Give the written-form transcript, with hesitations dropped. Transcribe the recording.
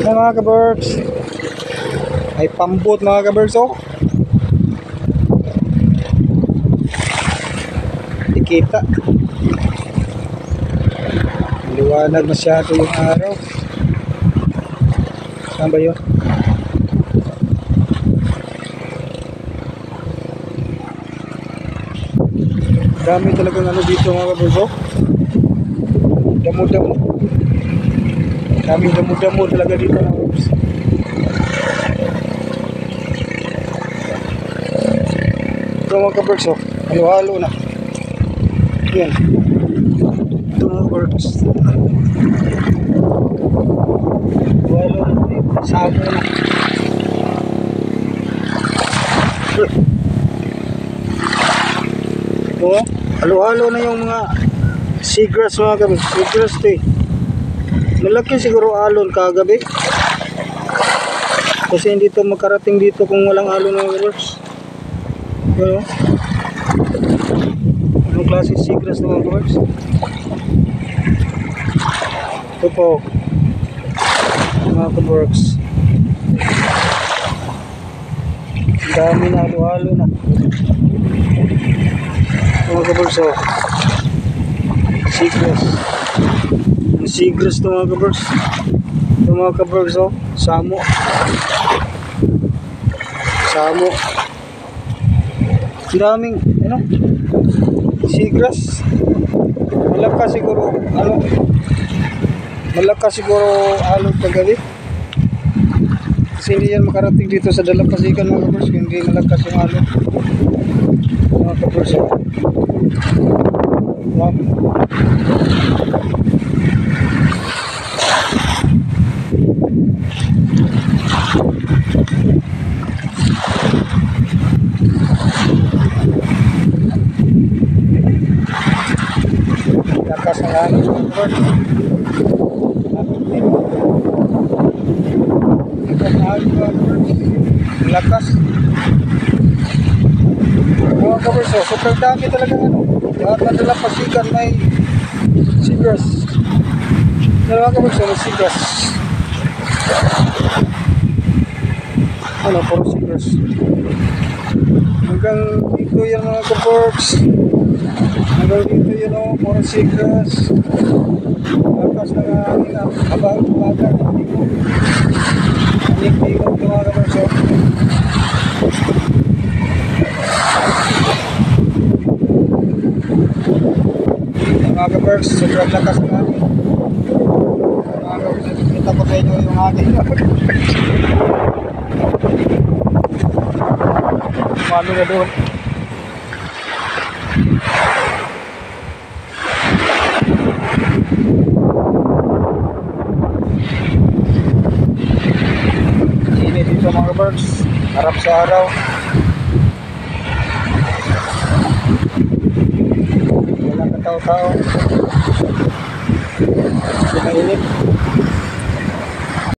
Ayan mga ka-birds, ay pambot mga ka-birds, oh. Hindi kita, liwanag masyado yung araw. Saan ba yun? Dami talagang ano dito mga ka-birds, oh. Damo-damo, daming damo-damo talaga dito mga ka-birds. Ito mga ka-birds, oh, halo-halo na. Yan, ito mga ka-birds, halo-halo na, sabo na. Ito, halo-halo na yung mga seagrass mga ka-birds. Seagrass ito eh, malaki siguro alon kagabi kasi hindi ito makarating dito kung walang alon mga ka-birds. Pero anong klase seagrass na mga ka-birds? Ito po mga ka-birds, ang dami na halo-halo na mga ka-birds, oh. Seagrass, seagrass ito mga ka-birds. Ito mga ka-birds, oh, samo, samo, daming ano, seagrass. Malakas siguro ano, malakas siguro alon kagabi kasi hindi yan makarating dito sa dalampasigan mga ka-birds kung hindi malakas yung alon mga ka-birds, oh. Lakas ng hangin mga ka-birds. Lakas mga ka-birds, oh. Sobrang dami talaga ano, lahat na dalampasigan may seagrass. Mga ka-birds, may seagrass. Ano, puro seagrass. Hanggang dito yan mga ka-birds. Hanggang dito yan, oh, puro seagrass. Lakas na nga hangin, habang-habaga. Anik-ikot ito mga ka-birds, oh. Mga ka-birds, sobrang lakas na hangin. Mga ka-birds, kita ko sa inyo yung hangin. Malo na doon. Init dito mga ka-birds, harap sa araw. Walang katao-tao, mainit.